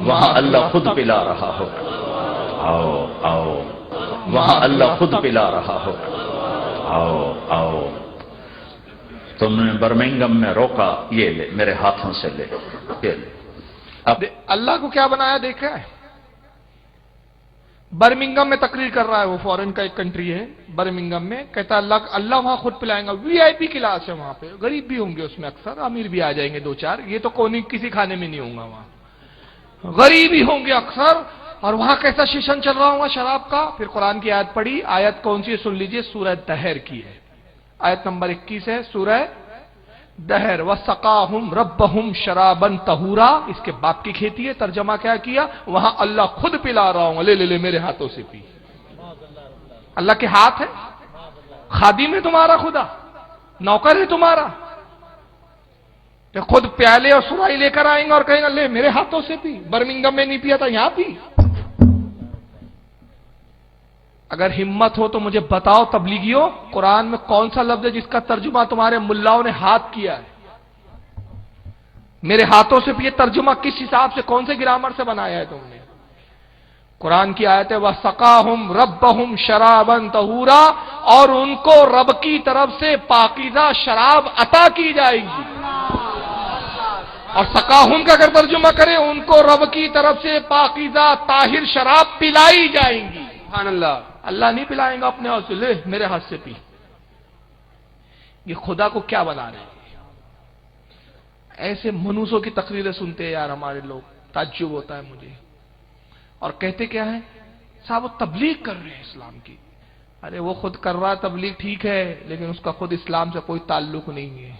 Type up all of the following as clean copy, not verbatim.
وہاں اللہ خود پلا رہا ہو. آؤ آؤ وہاں اللہ خود پلا رہا ہو. آؤ آؤ تم نے برمنگم میں روکا، یہ لے میرے ہاتھوں سے لے، یہ لے. اب اللہ کو کیا بنایا دیکھا ہے؟ برمنگم میں تقریر کر رہا ہے، وہ فورن کا ایک کنٹری ہے، برمنگم میں کہتا ہے اللہ وہاں خود پلائیں گا. وی آئی پی کلاس ہے وہاں پہ، غریب بھی ہوں گے اس میں، اکثر امیر بھی آ جائیں گے دو چار، یہ تو کوئی کسی کھانے میں نہیں ہوں گا، وہاں غریب ہی ہوں گے اکثر. اور وہاں کیسا شیشن چل رہا ہوگا شراب کا. پھر قرآن کی آیت پڑھی، آیت کون سی ہے سن لیجئے، سورہ دہر کی ہے، آیت نمبر 21 ہے سورہ دہر. وَسَقَاهُمْ رَبَّهُمْ شَرَابًا طَهُورًا، اس کے باپ کی کھیتی ہے. ترجمہ کیا کیا؟ وہاں اللہ خود پلا رہا ہوں، لے لے لے میرے ہاتھوں سے پی. اللہ کے ہاتھ ہے، خادم ہے تمہارا خدا، نوکر ہے تمہارا، کہ خود پیالے اور سرائی لے کر آئیں گے اور کہیں گے لے میرے ہاتھوں سے پی. برمنگم میں نہیں پیا تھا، یہاں پی. اگر ہمت ہو تو مجھے بتاؤ تبلیغیوں، قرآن میں کون سا لفظ ہے جس کا ترجمہ تمہارے ملاؤں نے ہاتھ کیا ہے؟ میرے ہاتھوں سے یہ ترجمہ کس حساب سے، کون سے گرامر سے بنایا ہے تم نے؟ قرآن کی آیت ہے وَسَقَاهُمْ رَبَّهُمْ شَرَابًا طَهُورًا، اور ان کو رب کی طرف سے پاکیزہ شراب عطا کی جائے گی. اور سقاہم کا اگر ترجمہ کریں، ان کو رب کی طرف سے پاکیزہ طاہر شراب پلائی جائیں گی. سبحان اللہ. اللہ نہیں پلائیں گا اپنے ہاتھ سے، لے میرے ہاتھ سے پی. یہ خدا کو کیا بنا رہے ہیں؟ ایسے منوسوں کی تقریریں سنتے ہیں یار ہمارے لوگ، تعجب ہوتا ہے مجھے. اور کہتے کیا ہے؟ صاحب وہ تبلیغ کر رہے ہیں اسلام کی. ارے وہ خود کر رہا تبلیغ ٹھیک ہے، لیکن اس کا خود اسلام سے کوئی تعلق نہیں ہے.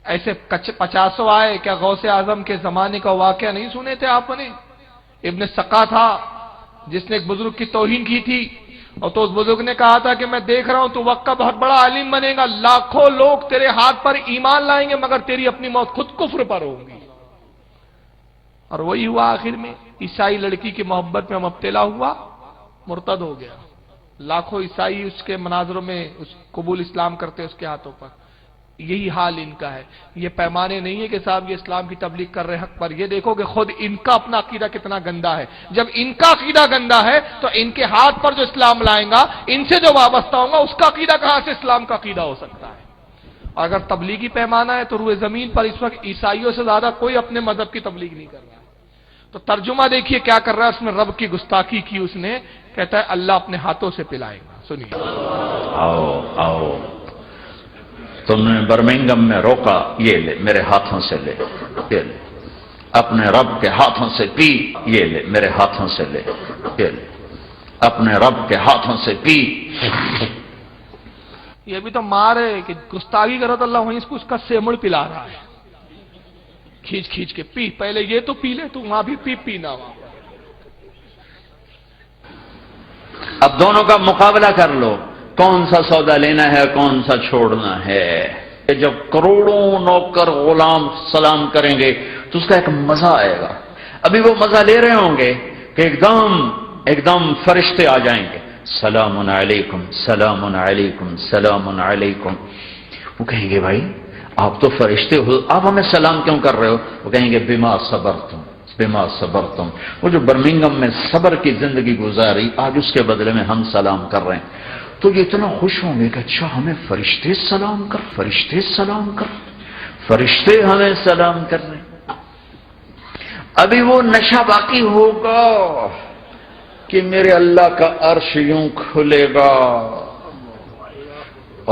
ایسے 50 آئے، کیا غوث اعظم کے زمانے کا واقعہ نہیں سنے تھے آپ نے؟ ابن سقا تھا جس نے ایک بزرگ کی توہین کی تھی، اور تو اس بزرگ نے کہا تھا کہ میں دیکھ رہا ہوں تو وقت کا بہت بڑا عالم بنے گا، لاکھوں لوگ تیرے ہاتھ پر ایمان لائیں گے مگر تیری اپنی موت خود کفر پر ہوگی. اور وہی ہوا آخر میں. عیسائی لڑکی کی محبت میں مبتلا ہوا، مرتد ہو گیا. لاکھوں عیسائی اس کے مناظروں میں اس قبول اسلام کرتے اس کے ہاتھوں پر. یہی حال ان کا ہے. یہ پیمانے نہیں ہے کہ صاحب یہ اسلام کی تبلیغ کر رہے حق پر. یہ دیکھو کہ خود ان کا اپنا عقیدہ کتنا گندا ہے. جب ان کا عقیدہ گندا ہے تو ان کے ہاتھ پر جو اسلام لائیں گا، ان سے جو وابستہ ہوگا، اس کا عقیدہ کہاں سے اسلام کا عقیدہ ہو سکتا ہے؟ اور اگر تبلیغی پیمانہ ہے تو روئے زمین پر اس وقت عیسائیوں سے زیادہ کوئی اپنے مذہب کی تبلیغ نہیں کر رہا ہے. تو ترجمہ دیکھیے کیا کر رہا ہے اس میں. رب کی گستاخی کی اس نے، کہتا ہے اللہ اپنے ہاتھوں سے پلائے گا. سنیے. آؤ آؤ تم نے برمنگم میں روکا، یہ لے میرے ہاتھوں سے لے، یہ لے. اپنے رب کے ہاتھوں سے پی، یہ لے میرے ہاتھوں سے لے، یہ لے. اپنے رب کے ہاتھوں سے پی. یہ بھی تو مار ہے کہ گستاخی کرو تو اللہ وہیں اس کو اس کا سیمڑ پلا رہا ہے، کھینچ کھینچ کے پی. پہلے یہ تو پی لے، تو وہاں بھی پینا وہاں. اب دونوں کا مقابلہ کر لو، کون سا سودا لینا ہے، کون سا چھوڑنا ہے. جب کروڑوں نوکر غلام سلام کریں گے تو اس کا ایک مزہ آئے گا. ابھی وہ مزہ لے رہے ہوں گے کہ ایک دم فرشتے آ جائیں گے، سلام علیکم سلام علیکم سلام علیکم. وہ کہیں گے بھائی آپ تو فرشتے ہو، آپ ہمیں سلام کیوں کر رہے ہو؟ وہ کہیں گے بما صبرتم بما صبرتم. وہ جو برمنگم میں صبر کی زندگی گزاری، آج اس کے بدلے میں ہم سلام کر رہے ہیں. تو یہ اتنا خوش ہوں گے کہ اچھا ہمیں فرشتے سلام کر، فرشتے سلام کر، فرشتے ہمیں سلام کر رہے ہیں. ابھی وہ نشہ باقی ہوگا کہ میرے اللہ کا عرش یوں کھلے گا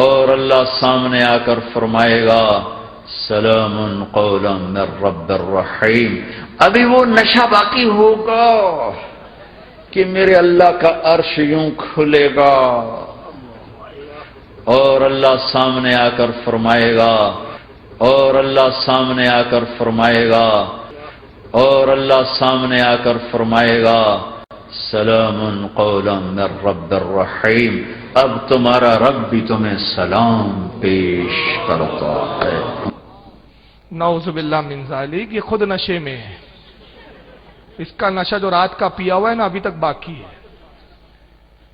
اور اللہ سامنے آ کر فرمائے گا سلام قولا من رب الرحیم. ابھی وہ نشہ باقی ہوگا کہ میرے اللہ کا عرش یوں کھلے گا اور اللہ سامنے آ کر فرمائے گا، اور اللہ سامنے آ کر فرمائے گا، اور اللہ سامنے آ کر فرمائے گا سلام قولا من رب الرحیم. اب تمہارا رب بھی تمہیں سلام پیش کرتا ہے. نعوذ باللہ من ذالک. یہ خود نشے میں ہے. اس کا نشہ جو رات کا پیا ہوا ہے نا ابھی تک باقی ہے.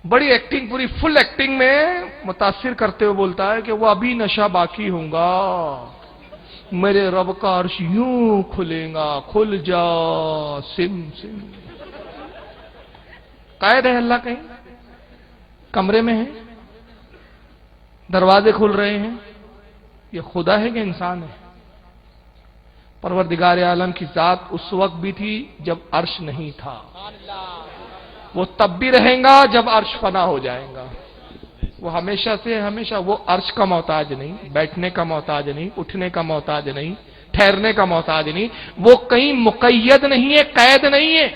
بڑی ایکٹنگ، پوری فل ایکٹنگ میں متاثر کرتے ہوئے بولتا ہے کہ وہ ابھی نشہ باقی ہوں گا. میرے رب کا عرش یوں کھلے گا، کھل جا سم سم. قید ہے اللہ کہیں؟ کمرے میں ہے، دروازے کھل رہے ہیں؟ یہ خدا ہے کہ انسان ہے؟ پروردگار عالم کی ذات اس وقت بھی تھی جب عرش نہیں تھا، وہ تب بھی رہیں گا جب عرش فنا ہو جائے گا. وہ ہمیشہ سے ہمیشہ وہ عرش کا محتاج نہیں، بیٹھنے کا محتاج نہیں، اٹھنے کا محتاج نہیں، ٹھہرنے کا محتاج نہیں. وہ کہیں مقید نہیں ہے، قید نہیں ہے.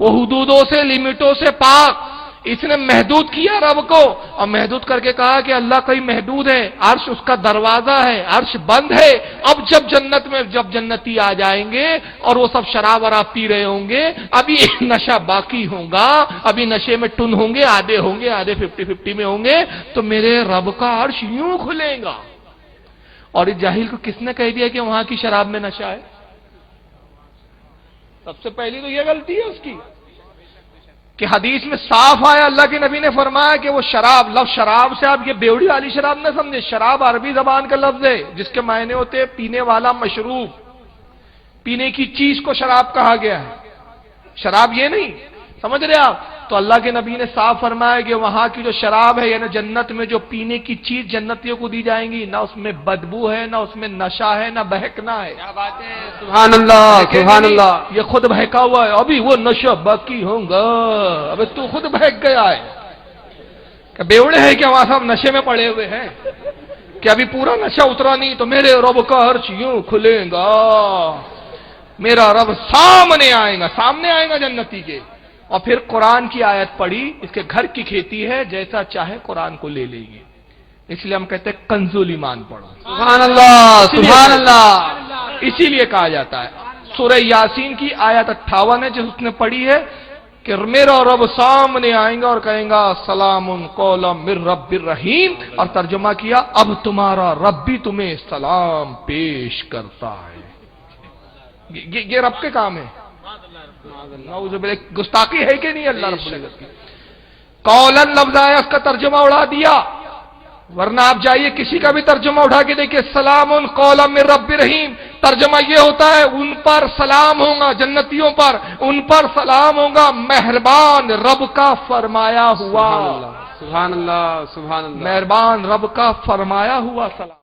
وہ حدودوں سے، لمٹوں سے پاک. اس نے محدود کیا رب کو، اور محدود کر کے کہا کہ اللہ کہیں محدود ہے، عرش اس کا دروازہ ہے، عرش بند ہے. اب جب جنت میں جب جنتی آ جائیں گے اور وہ سب شراب وراب پی رہے ہوں گے، ابھی نشہ باقی ہوگا، ابھی نشے میں ٹن ہوں گے، آدھے 50-50 میں ہوں گے، تو میرے رب کا عرش یوں کھلے گا. اور اس جاہل کو کس نے کہہ دیا کہ وہاں کی شراب میں نشہ ہے؟ سب سے پہلی تو یہ غلطی ہے اس کی کہ حدیث میں صاف آیا، اللہ کے نبی نے فرمایا کہ وہ شراب، لفظ شراب سے آپ یہ بیوڑی والی شراب نہ سمجھے. شراب عربی زبان کا لفظ ہے جس کے معنی ہوتے ہیں پینے والا مشروب، پینے کی چیز کو شراب کہا گیا ہے. شراب یہ نہیں، سمجھ رہے آپ؟ تو اللہ کے نبی نے صاف فرمایا کہ وہاں کی جو شراب ہے، یعنی جنت میں جو پینے کی چیز جنتیوں کو دی جائیں گی، نہ اس میں بدبو ہے، نہ اس میں نشہ ہے، نہ بہکنا ہے. کیا بات ہے، سبحان اللہ سبحان اللہ. یہ خود بہکا ہوا ہے، ابھی وہ نشہ باقی ہوگا. ابھی تو خود بہک گیا ہے. کہ بیوڑے ہیں کہ وہاں سب نشے میں پڑے ہوئے ہیں کہ ابھی پورا نشہ اترا نہیں تو میرے رب کا عرش یوں کھلے گا، میرا رب سامنے آئے گا جنتی کے. اور پھر قرآن کی آیت پڑھی، اس کے گھر کی کھیتی ہے، جیسا چاہے قرآن کو لے لیں گے. اس لیے ہم کہتے ہیں کنزول ایمان پڑھو. سبحان اللہ سبحان اللہ. اسی لیے کہا جاتا ہے سورہ یاسین کی آیت 58 ہے، جس اس نے پڑھی ہے کہ میرا رب سامنے آئیں گا اور کہیں گا سلام قولا من رب الرحیم. اور ترجمہ کیا، اب تمہارا رب بھی تمہیں سلام پیش کرتا ہے. یہ رب کے کام ہے. نعوذ باللہ، گستاخی ہے کہ نہیں اللہ رب العزت کی؟ قولاً لفظ آیا، اس کا ترجمہ اڑا دیا. ورنہ آپ جائیے کسی کا بھی ترجمہ اٹھا کے دیکھیں، سلام قولا من رب رحیم، ترجمہ یہ ہوتا ہے ان پر سلام ہوگا، جنتیوں پر ان پر سلام ہوگا، مہربان رب کا فرمایا ہوا. سبحان اللہ سبحان اللہ. مہربان رب کا فرمایا ہوا سلام.